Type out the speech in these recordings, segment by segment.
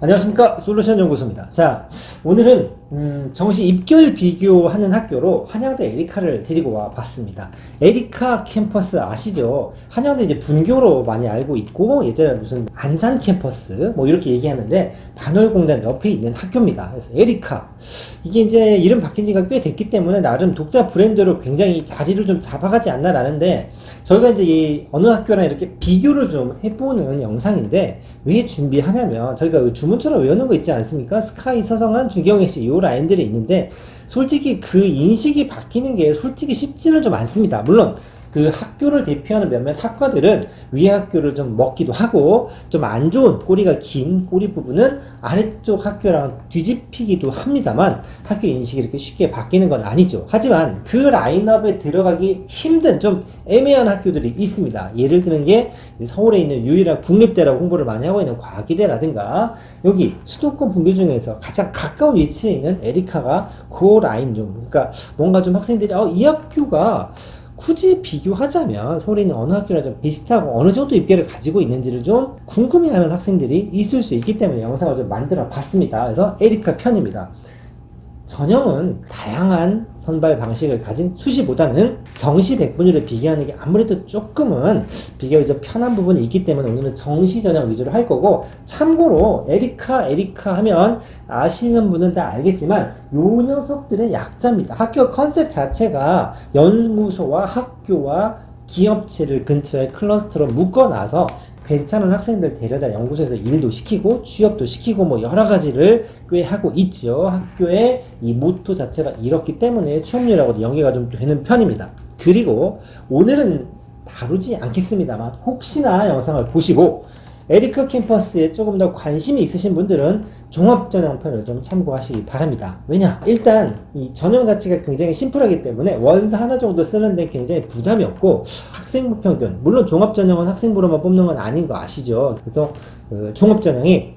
안녕하십니까, 솔루션 연구소입니다. 자, 오늘은 정시 입결 비교하는 학교로 한양대 에리카를 데리고 와 봤습니다. 에리카 캠퍼스 아시죠? 한양대 이제 분교로 많이 알고 있고, 예전에 무슨 안산 캠퍼스 뭐 이렇게 얘기하는데 반월공단 옆에 있는 학교입니다. 그래서 에리카, 이게 이제 이름 바뀐 지가 꽤 됐기 때문에 나름 독자 브랜드로 굉장히 자리를 좀 잡아가지 않나 라는데, 저희가 이제 이 어느 학교랑 이렇게 비교를 좀 해보는 영상인데, 왜 준비하냐면 저희가 주문처럼 외우는 거 있지 않습니까? 스카이, 서성한, 주경희씨 요 라인들이 있는데, 솔직히 그 인식이 바뀌는 게 솔직히 쉽지는 좀 않습니다. 물론 그 학교를 대표하는 몇몇 학과들은 위에 학교를 좀 먹기도 하고, 좀 안 좋은 꼬리가 긴 꼬리 부분은 아래쪽 학교랑 뒤집히기도 합니다만, 학교 인식이 이렇게 쉽게 바뀌는 건 아니죠. 하지만 그 라인업에 들어가기 힘든 좀 애매한 학교들이 있습니다. 예를 드는 게 서울에 있는 유일한 국립대라고 홍보를 많이 하고 있는 과기대라든가, 여기 수도권 분교 중에서 가장 가까운 위치에 있는 에리카가 그 라인 좀, 그러니까 뭔가 좀 학생들이 이 학교가 굳이 비교하자면 서울에 있는 어느 학교랑 좀 비슷하고 어느 정도 입결을 가지고 있는지를 좀 궁금해하는 학생들이 있을 수 있기 때문에 영상을 좀 만들어 봤습니다. 그래서 에리카 편입니다. 전형은 다양한 선발 방식을 가진 수시보다는 정시 백분위를 비교하는 게 아무래도 조금은 비교가 좀 편한 부분이 있기 때문에 오늘은 정시 전형 위주로 할 거고, 참고로 에리카 하면 아시는 분은 다 알겠지만 요 녀석들의 약자입니다. 학교 컨셉 자체가 연구소와 학교와 기업체를 근처에 클러스터로 묶어놔서 괜찮은 학생들 데려다 연구소에서 일도 시키고 취업도 시키고 뭐 여러 가지를 꽤 하고 있죠. 학교의 이 모토 자체가 이렇기 때문에 취업률하고도 연계가 좀 되는 편입니다. 그리고 오늘은 다루지 않겠습니다만 혹시나 영상을 보시고 에리카 캠퍼스에 조금 더 관심이 있으신 분들은 종합전형편을 좀 참고하시기 바랍니다. 왜냐? 일단 이 전형 자체가 굉장히 심플하기 때문에 원서 하나 정도 쓰는데 굉장히 부담이 없고, 학생부 평균, 물론 종합전형은 학생부로만 뽑는 건 아닌 거 아시죠? 그래서 종합전형이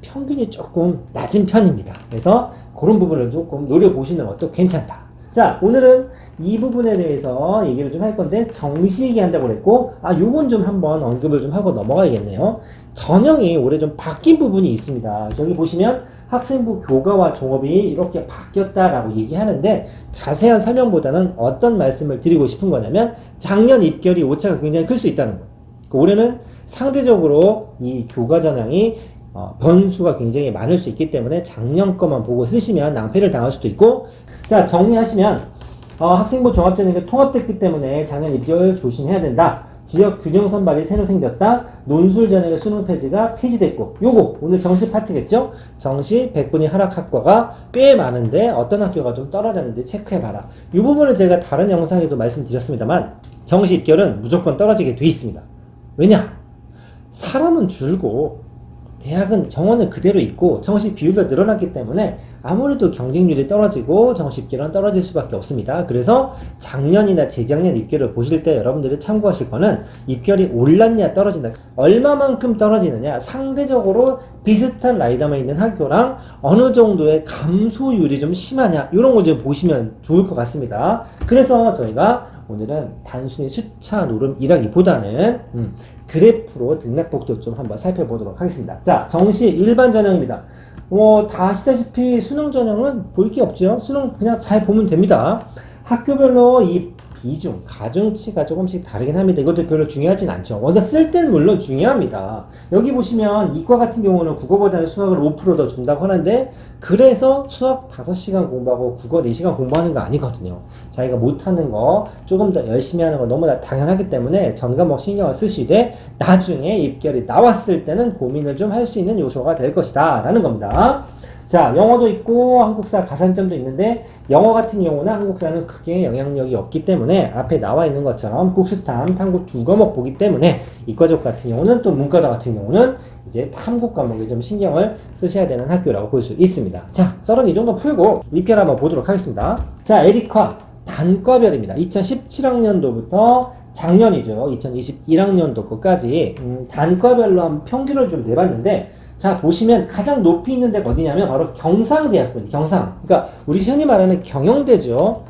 평균이 조금 낮은 편입니다. 그래서 그런 부분을 조금 노려보시는 것도 괜찮다. 자, 오늘은 이 부분에 대해서 얘기를 좀 할 건데, 정시 얘기한다고 그랬고, 요건 좀 한번 언급을 좀 하고 넘어가야겠네요. 전형이 올해 좀 바뀐 부분이 있습니다. 여기 보시면 학생부 교과와 종합이 이렇게 바뀌었다라고 얘기하는데, 자세한 설명보다는 어떤 말씀을 드리고 싶은 거냐면, 작년 입결이 오차가 굉장히 클 수 있다는 거예요. 올해는 상대적으로 이 교과 전형이 변수가 굉장히 많을 수 있기 때문에 작년 거만 보고 쓰시면 낭패를 당할 수도 있고, 자, 정리하시면 학생부 종합전형이 통합됐기 때문에 작년 입결 조심해야 된다. 지역 균형 선발이 새로 생겼다. 논술 전형의 수능 폐지가 폐지됐고, 요거 오늘 정시 파트겠죠? 정시 100분위 하락학과가 꽤 많은데 어떤 학교가 좀 떨어졌는지 체크해봐라. 이 부분은 제가 다른 영상에도 말씀드렸습니다만 정시 입결은 무조건 떨어지게 돼 있습니다. 왜냐? 사람은 줄고 대학은 정원은 그대로 있고 정시 비율도 늘어났기 때문에 아무래도 경쟁률이 떨어지고 정시 입결은 떨어질 수밖에 없습니다. 그래서 작년이나 재작년 입결을 보실 때 여러분들이 참고하실 거는 입결이 올랐냐 떨어진다, 얼마만큼 떨어지느냐, 상대적으로 비슷한 라이더만 있는 학교랑 어느 정도의 감소율이 좀 심하냐, 이런 거 좀 보시면 좋을 것 같습니다. 그래서 저희가 오늘은 단순히 숫자 노름이라기보다는 그래프로 등락폭도 좀 한번 살펴보도록 하겠습니다. 자, 정시 일반 전형입니다. 다 아시다시피 수능 전형은 볼 게 없죠. 수능 그냥 잘 보면 됩니다. 학교별로 이 비중, 가중치가 조금씩 다르긴 합니다. 이것도 별로 중요하진 않죠. 원서 쓸 때는 물론 중요합니다. 여기 보시면 이과 같은 경우는 국어보다는 수학을 5% 더 준다고 하는데, 그래서 수학 5시간 공부하고 국어 4시간 공부하는 거 아니거든요. 자기가 못하는 거 조금 더 열심히 하는 거 너무나 당연하기 때문에 전 과목 신경을 쓰시되 나중에 입결이 나왔을 때는 고민을 좀 할 수 있는 요소가 될 것이다 라는 겁니다. 자, 영어도 있고 한국사 가산점도 있는데, 영어 같은 경우는 한국사는 크게 영향력이 없기 때문에 앞에 나와 있는 것처럼 국수탐, 탐구 두 과목 보기 때문에, 이과적 같은 경우는 또 문과다 같은 경우는 이제 탐구 과목에 좀 신경을 쓰셔야 되는 학교라고 볼 수 있습니다. 자, 썰은 이 정도 풀고 입결 한번 보도록 하겠습니다. 자, 에리카 단과별입니다. 2017학년도부터 작년이죠. 2021학년도 거까지 단과별로 한 평균을 좀 내봤는데, 자, 보시면 가장 높이 있는 데가 어디냐면 바로 경상대학교입니다. 경상. 그러니까 우리 흔히 말하는 경영대죠.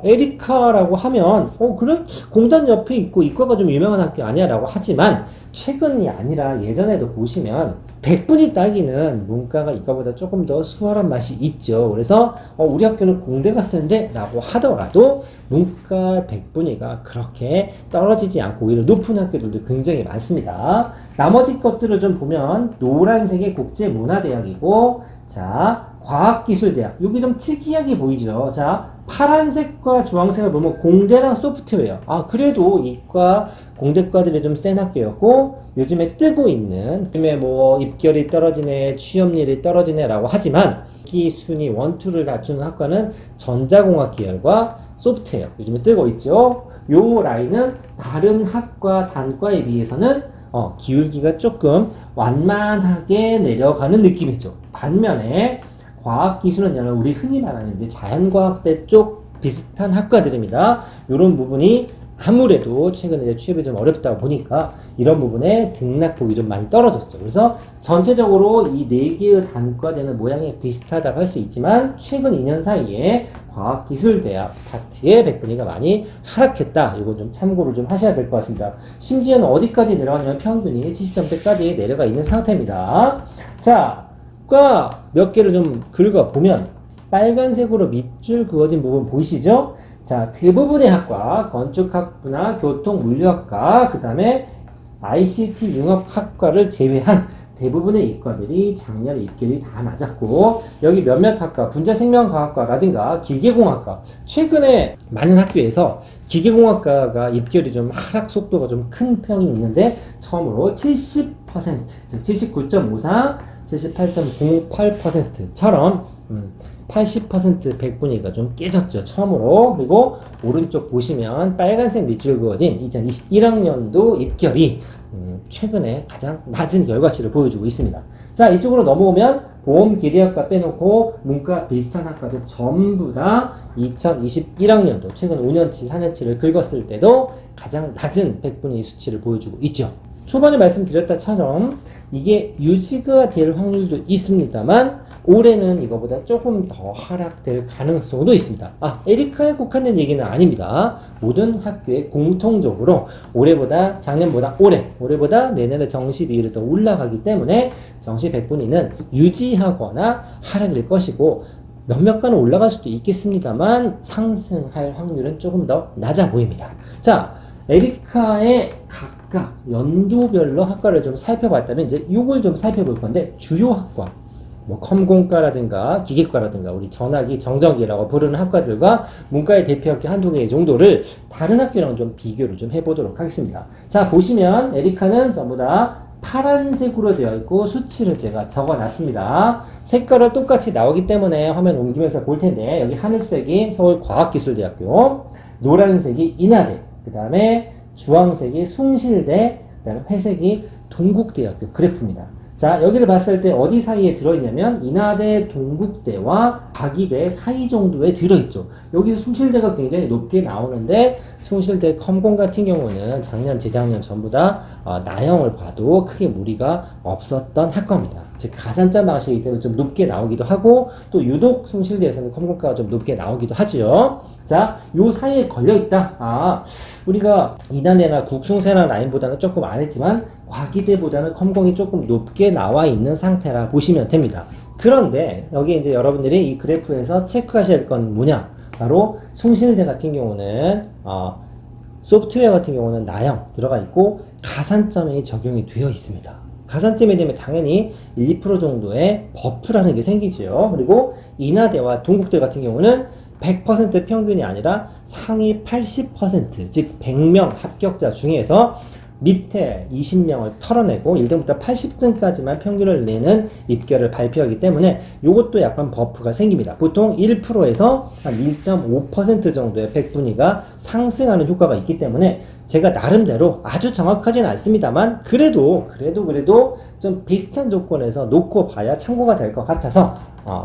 에리카라고 하면 그래? 공단 옆에 있고 이과가 좀 유명한 학교 아니야? 라고 하지만 최근이 아니라 예전에도 보시면 100분위 따기는 문과가 이과보다 조금 더 수월한 맛이 있죠. 그래서 우리 학교는 공대가 쓰는데 라고 하더라도 문과 100분위가 그렇게 떨어지지 않고 오히려 높은 학교들도 굉장히 많습니다. 나머지 것들을 좀 보면 노란색의 국제문화대학이고, 자, 과학기술대학. 여기 좀 특이하게 보이죠. 자, 파란색과 주황색을 보면 공대랑 소프트웨어. 그래도 이과, 공대과들이 좀 센 학교였고, 요즘에 뜨고 있는, 요즘에 뭐 입결이 떨어지네, 취업률이 떨어지네 라고 하지만, 이 순위 1, 2를 갖추는 학과는 전자공학 계열과 소프트웨어. 요즘에 뜨고 있죠. 요 라인은 다른 학과, 단과에 비해서는 기울기가 조금 완만하게 내려가는 느낌이죠. 반면에 과학기술은 우리 흔히 말하는 이제 자연과학대 쪽 비슷한 학과들입니다. 이런 부분이 아무래도 최근에 이제 취업이 좀 어렵다 보니까 이런 부분에 등락폭이 좀 많이 떨어졌죠. 그래서 전체적으로 이 4개의 단과대는 모양이 비슷하다고 할 수 있지만 최근 2년 사이에 과학기술대학 파트의 100분위가 많이 하락했다. 이거 좀 참고를 좀 하셔야 될 것 같습니다. 심지어는 어디까지 내려가냐면 평균이 70점대까지 내려가 있는 상태입니다. 자, 과 몇 개를 좀 긁어보면 빨간색으로 밑줄 그어진 부분 보이시죠? 자, 대부분의 학과, 건축학부나 교통물리학과, 그 다음에 ICT 융합학과를 제외한 대부분의 이과들이 작년 입결이 다 낮았고, 여기 몇몇 학과, 분자생명과학과라든가 기계공학과, 최근에 많은 학교에서 기계공학과가 입결이 좀 하락 속도가 좀 큰 편이 있는데, 처음으로 70%, 즉 79.54, 78.08%처럼 80% 100분위가 좀 깨졌죠. 처음으로. 그리고 오른쪽 보시면 빨간색 밑줄 그어진 2021학년도 입결이 최근에 가장 낮은 결과치를 보여주고 있습니다. 자, 이쪽으로 넘어오면 보험기계학과 빼놓고 문과 비슷한 학과들 전부 다 2021학년도 최근 5년치, 4년치를 긁었을 때도 가장 낮은 100분위 수치를 보여주고 있죠. 초반에 말씀드렸다처럼 이게 유지가 될 확률도 있습니다만 올해는 이거보다 조금 더 하락될 가능성도 있습니다. 에리카에 국한된 얘기는 아닙니다. 모든 학교에 공통적으로 올해보다 작년보다 올해보다 내년에 정시 비율이 더 올라가기 때문에 정시 100분위는 유지하거나 하락일 것이고 몇몇 과는 올라갈 수도 있겠습니다만 상승할 확률은 조금 더 낮아 보입니다. 자, 에리카의 각각 연도별로 학과를 좀 살펴봤다면 이제 이걸 좀 살펴볼 건데 주요 학과 뭐 컴공과라든가 기계과라든가 우리 전학이 정전기라고 부르는 학과들과 문과의 대표학교 한두 개 정도를 다른 학교랑 좀 비교를 좀 해보도록 하겠습니다. 자, 보시면 에리카는 전부 다 파란색으로 되어 있고 수치를 제가 적어놨습니다. 색깔을 똑같이 나오기 때문에 화면 옮기면서 볼 텐데 여기 하늘색이 서울과학기술대학교, 노란색이 인하대, 그 다음에 주황색이 숭실대, 그 다음에 회색이 동국대학교 그래프입니다. 자, 여기를 봤을 때 어디 사이에 들어있냐면 인하대, 동국대와 과기대 사이 정도에 들어있죠. 여기 숭실대가 굉장히 높게 나오는데 숭실대 컴공 같은 경우는 작년, 재작년 전부 다 나형을 봐도 크게 무리가 없었던 학과입니다. 즉 가산점 방식이기 때문에 좀 높게 나오기도 하고 또 유독 숭실대에서는 컴공과가 좀 높게 나오기도 하죠. 자, 요 사이에 걸려있다. 우리가 인하대나 국숭세나 라인보다는 조금 안 했지만 과기대보다는 컴공이 조금 높게 나와 있는 상태라 보시면 됩니다. 그런데 여기 이제 여러분들이 이 그래프에서 체크하셔야 할 건 뭐냐? 바로 숭실대 같은 경우는 소프트웨어 같은 경우는 나형 들어가 있고 가산점이 적용이 되어 있습니다. 가산점이 되면 당연히 1, 2% 정도의 버프라는 게 생기죠. 그리고 인하대와 동국대 같은 경우는 100% 평균이 아니라 상위 80%, 즉 100명 합격자 중에서 밑에 20명을 털어내고 1등부터 80등까지만 평균을 내는 입결을 발표하기 때문에 이것도 약간 버프가 생깁니다. 보통 1%에서 한 1.5% 정도의 100분위가 상승하는 효과가 있기 때문에 제가 나름대로 아주 정확하지는 않습니다만 그래도 좀 비슷한 조건에서 놓고 봐야 참고가 될 것 같아서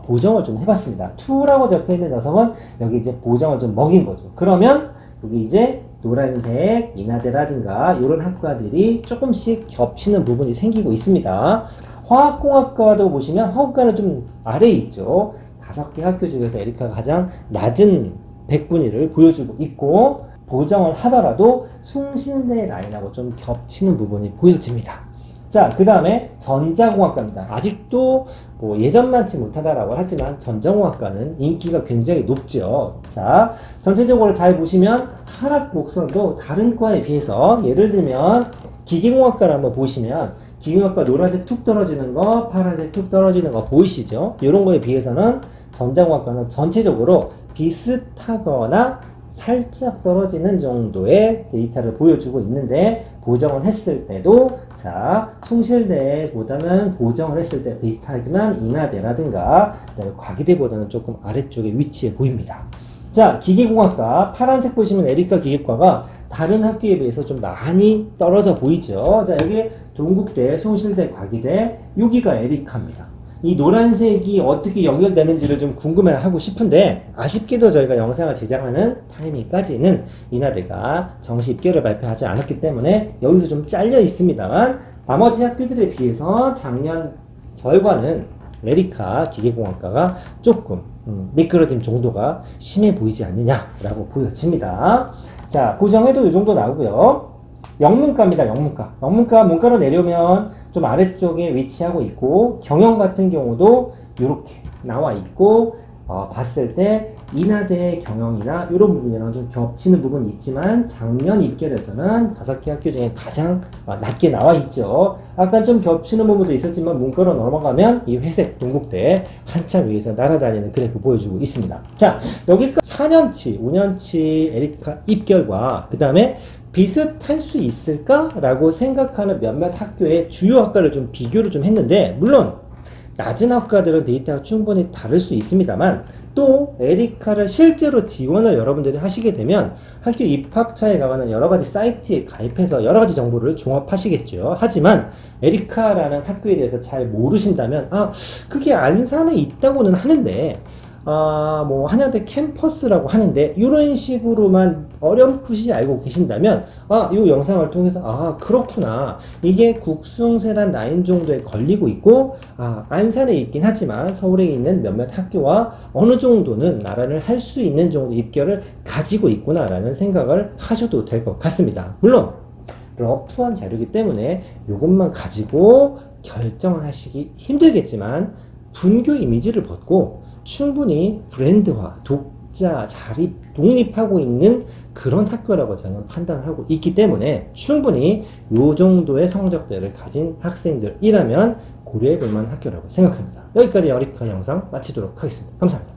보정을 좀 해봤습니다. 2라고 적혀있는 녀석은 여기 이제 보정을 좀 먹인 거죠. 그러면 여기 이제 노란색 인하대라든가 이런 학과들이 조금씩 겹치는 부분이 생기고 있습니다. 화학공학과도 보시면 화학과는 좀 아래에 있죠. 5개 학교 중에서 에리카가 가장 낮은 100분위를 보여주고 있고 보정을 하더라도 숭실대 라인하고 좀 겹치는 부분이 보여집니다. 자, 그 다음에 전자공학과입니다. 아직도 뭐 예전만치 못하다라고 하지만 전자공학과는 인기가 굉장히 높죠. 자, 전체적으로 잘 보시면 하락 곡선도 다른 과에 비해서 예를 들면 기계공학과를 한번 보시면 기계공학과 노란색 툭 떨어지는 거, 파란색 툭 떨어지는 거 보이시죠? 이런 거에 비해서는 전자공학과는 전체적으로 비슷하거나 살짝 떨어지는 정도의 데이터를 보여주고 있는데 보정을 했을 때도 자 숭실대보다는 보정을 했을 때 비슷하지만 인하대라든가 과기대보다는 조금 아래쪽에 위치해 보입니다. 자, 기계공학과 파란색 보시면 에리카 기계과가 다른 학교에 비해서 좀 많이 떨어져 보이죠. 자, 여기 동국대, 숭실대, 과기대, 여기가 에리카입니다. 이 노란색이 어떻게 연결되는지를 좀 궁금해하고 싶은데 아쉽게도 저희가 영상을 제작하는 타이밍까지는 인하대가 정시 입결을 발표하지 않았기 때문에 여기서 좀 잘려 있습니다만 나머지 학교들에 비해서 작년 결과는 에리카 기계공학과가 조금 미끄러짐 정도가 심해 보이지 않느냐라고 보여집니다. 자, 보정해도 이 정도 나오고요. 영문과입니다. 영문과. 영문과 문과로 내려오면 좀 아래쪽에 위치하고 있고 경영 같은 경우도 이렇게 나와 있고 봤을 때 인하대 경영이나 이런 부분이랑 좀 겹치는 부분이 있지만 작년 입결에서는 5개 학교 중에 가장 낮게 나와 있죠. 아까 좀 겹치는 부분도 있었지만 문과로 넘어가면 이 회색 동국대 한참 위에서 날아다니는 그래프 보여주고 있습니다. 자, 여기까지 4년치, 5년치 에리카 입결과 그 다음에 비슷할 수 있을까라고 생각하는 몇몇 학교의 주요 학과를 좀 비교를 좀 했는데 물론 낮은 학과들은 데이터가 충분히 다를 수 있습니다만 또 에리카를 실제로 지원을 여러분들이 하시게 되면 학교 입학처에 가면 여러 가지 사이트에 가입해서 여러 가지 정보를 종합하시겠죠. 하지만 에리카라는 학교에 대해서 잘 모르신다면 그게 안산에 있다고는 하는데 뭐 한양대 캠퍼스라고 하는데 이런 식으로만 어렴풋이 알고 계신다면 이 영상을 통해서 그렇구나, 이게 국숭세란 라인 정도에 걸리고 있고 안산에 있긴 하지만 서울에 있는 몇몇 학교와 어느 정도는 나란을 할 수 있는 정도 입결을 가지고 있구나 라는 생각을 하셔도 될 것 같습니다. 물론 러프한 자료이기 때문에 이것만 가지고 결정을 하시기 힘들겠지만 분교 이미지를 벗고 충분히 브랜드화, 독자, 자립, 독립하고 있는 그런 학교라고 저는 판단을 하고 있기 때문에 충분히 이 정도의 성적대를 가진 학생들이라면 고려해 볼 만한 학교라고 생각합니다. 여기까지 에리카 영상 마치도록 하겠습니다. 감사합니다.